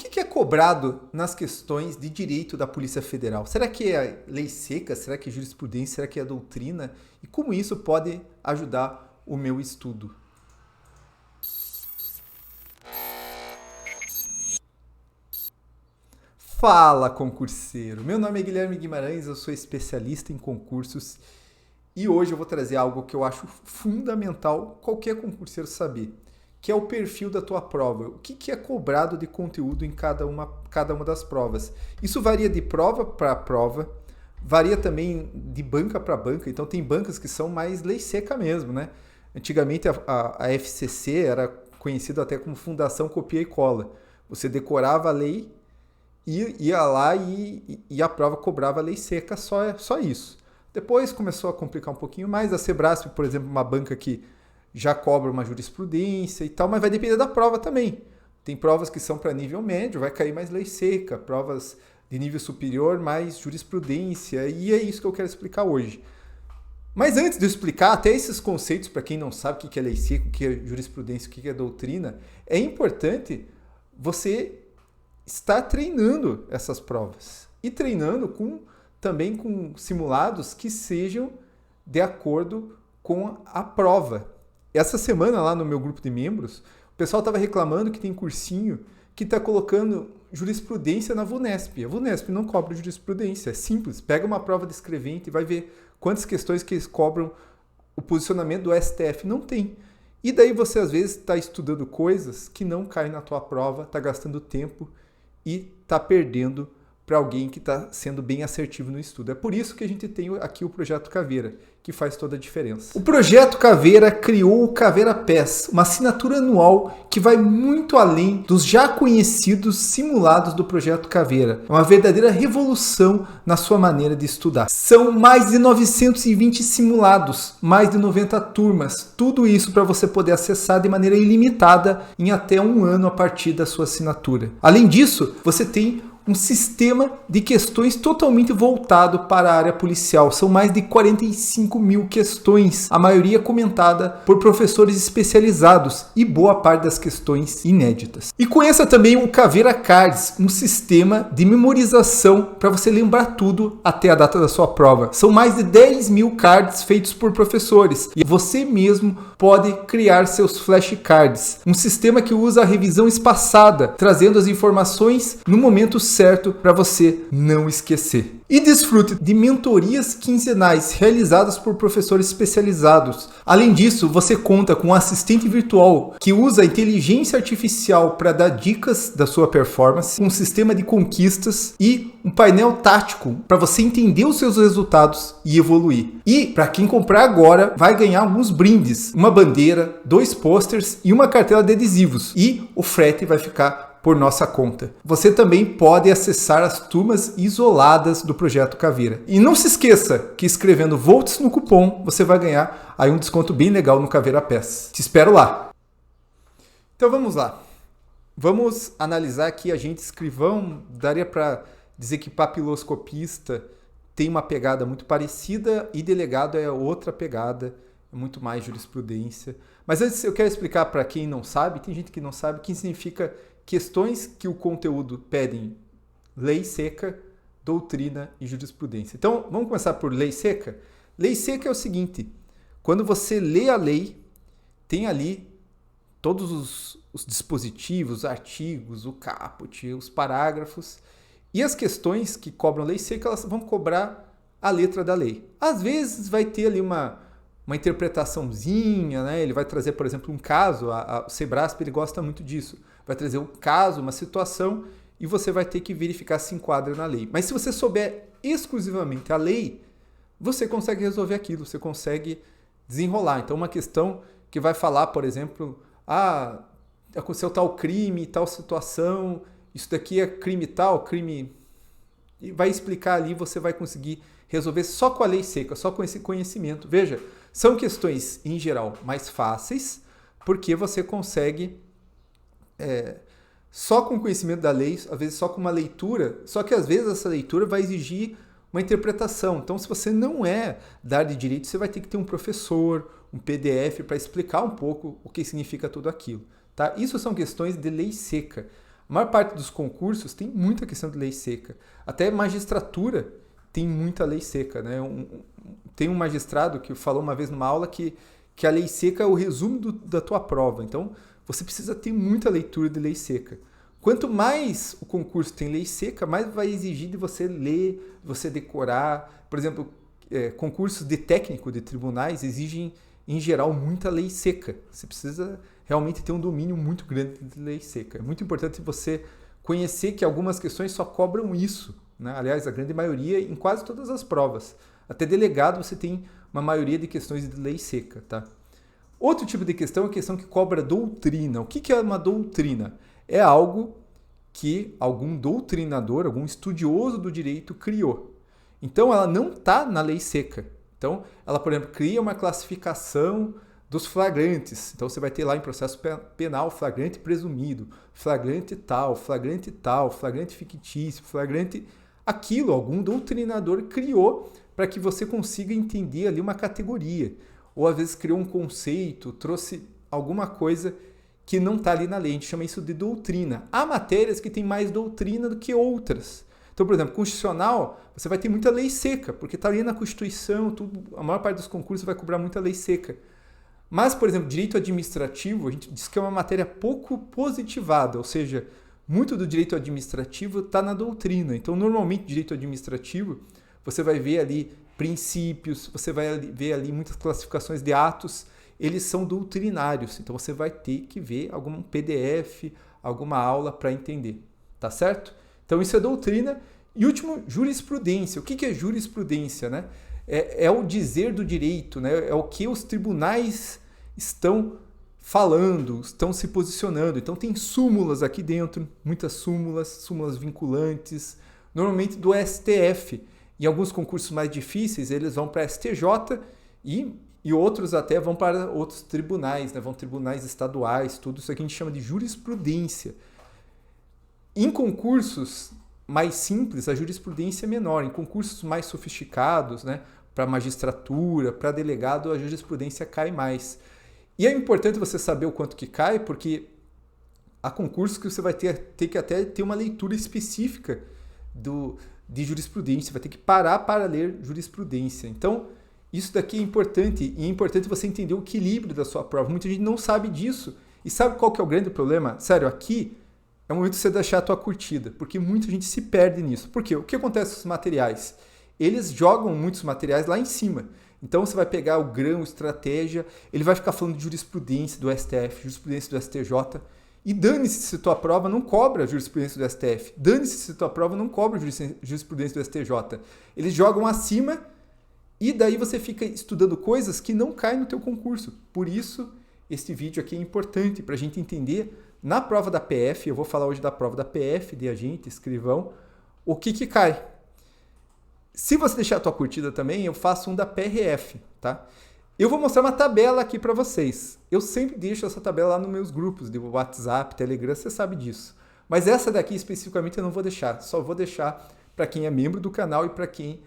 que é cobrado nas questões de direito da Polícia Federal? Será que é lei seca? Será que é jurisprudência? Será que é doutrina? E como isso pode ajudar o meu estudo? Fala, concurseiro! Meu nome é Guilherme Guimarães, eu sou especialista em concursos e hoje eu vou trazer algo que eu acho fundamental qualquer concurseiro saber, que é o perfil da tua prova. O que é cobrado de conteúdo em cada uma das provas. Isso varia de prova para prova, varia também de banca para banca, então tem bancas que são mais lei seca mesmo, né? Antigamente a FCC era conhecida até como Fundação Copia e Cola. Você decorava a lei, ia lá e a prova cobrava a lei seca, só isso. Depois começou a complicar um pouquinho mais. A Sebrasp, por exemplo, uma banca que já cobra uma jurisprudência e tal, mas vai depender da prova também. Tem provas que são para nível médio, vai cair mais lei seca, provas de nível superior, mais jurisprudência, e é isso que eu quero explicar hoje. Mas antes de eu explicar até esses conceitos, para quem não sabe o que é lei seca, o que é jurisprudência, o que é doutrina, é importante você estar treinando essas provas e treinando também com simulados que sejam de acordo com a prova. Essa semana lá no meu grupo de membros, o pessoal estava reclamando que tem cursinho que está colocando jurisprudência na VUNESP. A VUNESP não cobra jurisprudência, é simples. Pega uma prova de escrevente e vai ver quantas questões que eles cobram o posicionamento do STF. Não tem. E daí você às vezes está estudando coisas que não caem na tua prova, está gastando tempo e está perdendo para alguém que está sendo bem assertivo no estudo. É por isso que a gente tem aqui o Projeto Caveira, que faz toda a diferença. O Projeto Caveira criou o Caveira Pass, uma assinatura anual que vai muito além dos já conhecidos simulados do Projeto Caveira. É uma verdadeira revolução na sua maneira de estudar. São mais de 920 simulados, mais de 90 turmas, tudo isso para você poder acessar de maneira ilimitada em até 1 ano a partir da sua assinatura. Além disso, você tem um sistema de questões totalmente voltado para a área policial. São mais de 45 mil questões, a maioria comentada por professores especializados e boa parte das questões inéditas. E conheça também o Caveira Cards, um sistema de memorização para você lembrar tudo até a data da sua prova. São mais de 10 mil cards feitos por professores e você mesmo pode criar seus flashcards. Um sistema que usa a revisão espaçada, trazendo as informações no momento certo para você não esquecer. E desfrute de mentorias quinzenais realizadas por professores especializados. Além disso, você conta com um assistente virtual que usa a inteligência artificial para dar dicas da sua performance, um sistema de conquistas e um painel tático para você entender os seus resultados e evoluir. E para quem comprar agora, vai ganhar alguns brindes, uma bandeira, 2 posters e uma cartela de adesivos. E o frete vai ficar por nossa conta. Você também pode acessar as turmas isoladas do Projeto Caveira. E não se esqueça que escrevendo Volts no cupom, você vai ganhar aí um desconto bem legal no Caveira Pass. Te espero lá! Então vamos lá. Vamos analisar aqui agente escrivão. Daria para dizer que papiloscopista tem uma pegada muito parecida e delegado é outra pegada, é muito mais jurisprudência. Mas antes eu quero explicar para quem não sabe, tem gente que não sabe, o que significa questões que o conteúdo pedem lei seca, doutrina e jurisprudência. Então, vamos começar por lei seca? Lei seca é o seguinte, quando você lê a lei, tem ali todos os dispositivos, os artigos, o caput, os parágrafos, e as questões que cobram lei seca, elas vão cobrar a letra da lei. Às vezes vai ter ali uma interpretaçãozinha, né? Ele vai trazer, por exemplo, um caso, o Sebrasp ele gosta muito disso, vai trazer um caso, uma situação, e você vai ter que verificar se enquadra na lei. Mas se você souber exclusivamente a lei, você consegue resolver aquilo, você consegue desenrolar. Então, uma questão que vai falar, por exemplo, aconteceu tal crime, tal situação, isso daqui é crime tal, crime... E vai explicar ali, você vai conseguir resolver só com a lei seca, só com esse conhecimento. Veja, são questões, em geral, mais fáceis, porque você consegue, só com o conhecimento da lei, às vezes só com uma leitura, só que às vezes essa leitura vai exigir uma interpretação. Então, se você não é da área de direito, você vai ter que ter um professor, um PDF para explicar um pouco o que significa tudo aquilo. Tá? Isso são questões de lei seca. A maior parte dos concursos tem muita questão de lei seca. Até magistratura tem muita lei seca, né? Tem um magistrado que falou uma vez numa aula que a lei seca é o resumo da tua prova. Então, você precisa ter muita leitura de lei seca. Quanto mais o concurso tem lei seca, mais vai exigir de você ler, você decorar. Por exemplo, concursos de técnico de tribunais exigem, em geral, muita lei seca. Você precisa realmente ter um domínio muito grande de lei seca. É muito importante você conhecer que algumas questões só cobram isso, né? Aliás, a grande maioria em quase todas as provas. Até delegado você tem uma maioria de questões de lei seca, tá? Outro tipo de questão é a questão que cobra doutrina. O que é uma doutrina? É algo que algum doutrinador, algum estudioso do direito criou. Então, ela não está na lei seca. Então, ela, por exemplo, cria uma classificação dos flagrantes. Então, você vai ter lá em processo penal flagrante presumido, flagrante tal, flagrante fictício, flagrante aquilo. Algum doutrinador criou para que você consiga entender ali uma categoria. Ou, às vezes, criou um conceito, trouxe alguma coisa que não está ali na lei. A gente chama isso de doutrina. Há matérias que têm mais doutrina do que outras. Então, por exemplo, constitucional, você vai ter muita lei seca, porque está ali na Constituição, tudo, a maior parte dos concursos vai cobrar muita lei seca. Mas, por exemplo, direito administrativo, a gente diz que é uma matéria pouco positivada, ou seja, muito do direito administrativo está na doutrina. Então, normalmente, direito administrativo, você vai ver ali princípios, você vai ver ali muitas classificações de atos, eles são doutrinários. Então, você vai ter que ver algum PDF, alguma aula para entender, tá certo? Então, isso é doutrina. E último, jurisprudência. O que é jurisprudência, né? É o dizer do direito, né? É o que os tribunais estão falando, estão se posicionando. Então, tem súmulas aqui dentro, muitas súmulas vinculantes, normalmente do STF. Em alguns concursos mais difíceis, eles vão para STJ e outros até vão para outros tribunais, né? Vão tribunais estaduais, tudo isso aqui a gente chama de jurisprudência. Em concursos mais simples, a jurisprudência é menor. Em concursos mais sofisticados, né, para magistratura, para delegado, a jurisprudência cai mais. E é importante você saber o quanto que cai, porque há concursos que você vai ter que até ter uma leitura específica de jurisprudência, vai ter que parar para ler jurisprudência. Então, isso daqui é importante, e é importante você entender o equilíbrio da sua prova. Muita gente não sabe disso. E sabe qual que é o grande problema? Sério, aqui é o momento de você deixar a tua curtida, porque muita gente se perde nisso. Por quê? O que acontece com os materiais? Eles jogam muitos materiais lá em cima. Então você vai pegar o grão, estratégia, ele vai ficar falando de jurisprudência do STF, jurisprudência do STJ, e dane-se se tua prova não cobra a jurisprudência do STF, dane-se se tua prova não cobra a jurisprudência do STJ. Eles jogam acima e daí você fica estudando coisas que não caem no teu concurso. Por isso, este vídeo aqui é importante para a gente entender. Na prova da PF, eu vou falar hoje da prova da PF, de agente, escrivão, o que cai. Se você deixar a tua curtida também, eu faço um da PRF, tá? Eu vou mostrar uma tabela aqui para vocês. Eu sempre deixo essa tabela lá nos meus grupos de WhatsApp, Telegram, você sabe disso. Mas essa daqui especificamente eu não vou deixar, só vou deixar para quem é membro do canal e para quem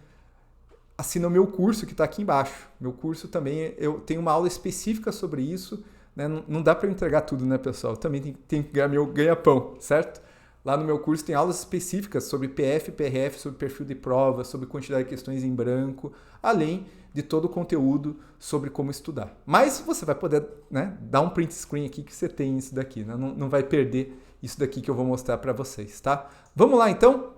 assina o meu curso que está aqui embaixo. Meu curso também, eu tenho uma aula específica sobre isso, né? Não dá para eu entregar tudo, né, pessoal? Eu também tenho que ganhar meu ganha-pão, certo? Lá no meu curso tem aulas específicas sobre PF, PRF, sobre perfil de prova, sobre quantidade de questões em branco, além de todo o conteúdo sobre como estudar. Mas você vai poder, né, dar um print screen aqui que você tem isso daqui, né? Não vai perder isso daqui que eu vou mostrar para vocês, tá? Vamos lá, então,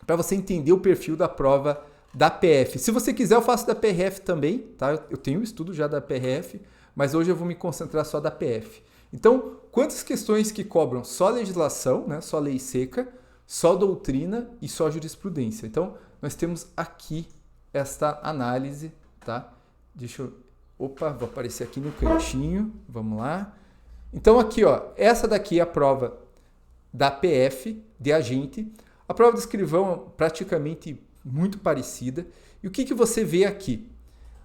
para você entender o perfil da prova da PF. Se você quiser, eu faço da PRF também, tá? Eu tenho um estudo já da PRF, mas hoje eu vou me concentrar só da PF. Então, quantas questões que cobram só legislação, né, só lei seca, só doutrina e só jurisprudência? Então, nós temos aqui esta análise, tá? Deixa eu... Opa, vou aparecer aqui no cantinho, vamos lá. Então, aqui, ó, essa daqui é a prova da PF, de agente. A prova de escrivão é praticamente muito parecida. E o que você vê aqui?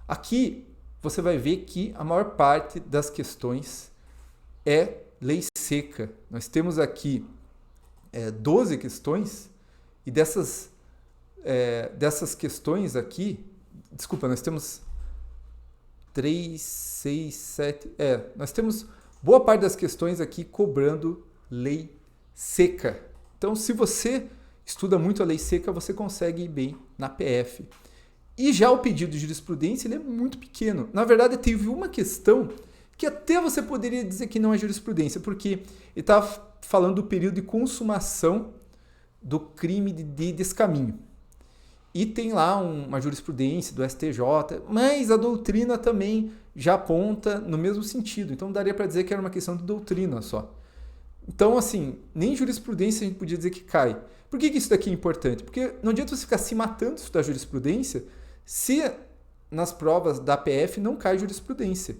Aqui, você vai ver que a maior parte das questões é lei seca. Nós temos aqui 12 questões e dessas questões aqui, desculpa, nós temos 3, 6, 7... nós temos boa parte das questões aqui cobrando lei seca. Então, se você estuda muito a lei seca, você consegue ir bem na PF. E já o pedido de jurisprudência ele é muito pequeno. Na verdade, teve uma questão que até você poderia dizer que não é jurisprudência, porque ele estava falando do período de consumação do crime de descaminho. E tem lá uma jurisprudência do STJ, mas a doutrina também já aponta no mesmo sentido. Então daria para dizer que era uma questão de doutrina só. Então, assim, nem jurisprudência a gente podia dizer que cai. Por que isso daqui é importante? Porque não adianta você ficar se matando de estudar jurisprudência se nas provas da PF não cai jurisprudência.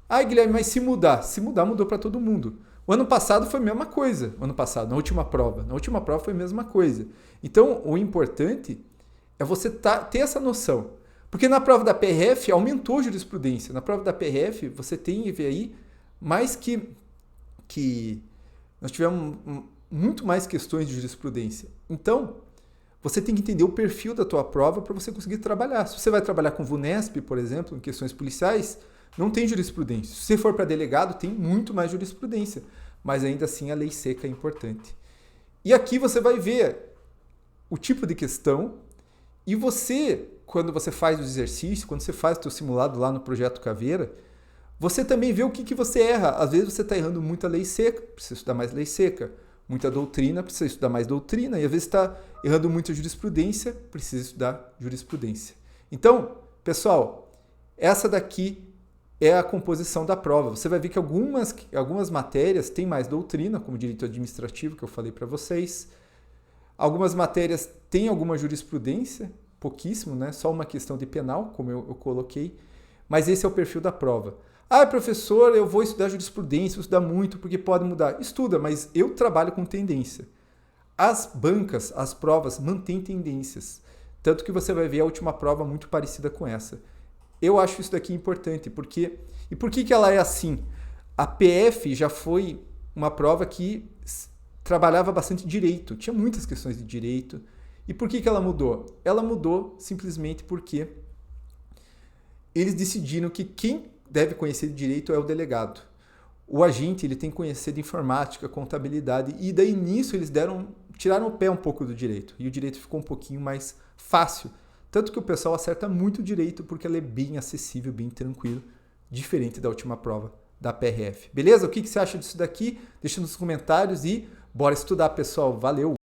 Ah, Guilherme, mas se mudar? Se mudar, mudou para todo mundo. O ano passado foi a mesma coisa. O ano passado, na última prova. Na última prova foi a mesma coisa. Então, o importante é você ter essa noção. Porque na prova da PRF aumentou a jurisprudência. Na prova da PRF você tem aí mais que nós tivemos muito mais questões de jurisprudência. Então, você tem que entender o perfil da tua prova para você conseguir trabalhar. Se você vai trabalhar com VUNESP, por exemplo, em questões policiais, não tem jurisprudência. Se você for para delegado, tem muito mais jurisprudência. Mas ainda assim a lei seca é importante. E aqui você vai ver o tipo de questão e você, quando você faz o exercício, quando você faz o teu simulado lá no Projeto Caveira, você também vê o que você erra. Às vezes você está errando muita lei seca, precisa estudar mais lei seca. Muita doutrina, precisa estudar mais doutrina. E às vezes está errando muita jurisprudência, precisa estudar jurisprudência. Então, pessoal, essa daqui é a composição da prova. Você vai ver que algumas matérias têm mais doutrina, como direito administrativo, que eu falei para vocês. Algumas matérias têm alguma jurisprudência, pouquíssimo, né? Só uma questão de penal, como eu coloquei. Mas esse é o perfil da prova. Ah, professor, eu vou estudar jurisprudência, vou estudar muito, porque pode mudar. Estuda, mas eu trabalho com tendência. As bancas, as provas, mantêm tendências. Tanto que você vai ver a última prova muito parecida com essa. Eu acho isso daqui importante, porque... E por que ela é assim? A PF já foi uma prova que trabalhava bastante direito, tinha muitas questões de direito. E por que ela mudou? Ela mudou simplesmente porque eles decidiram que quem deve conhecer de direito é o delegado. O agente ele tem que conhecer de informática, contabilidade, e daí nisso eles tiraram o pé um pouco do direito. E o direito ficou um pouquinho mais fácil. Tanto que o pessoal acerta muito direito porque ela é bem acessível, bem tranquilo, diferente da última prova da PRF. Beleza? O que você acha disso daqui? Deixa nos comentários e bora estudar, pessoal. Valeu!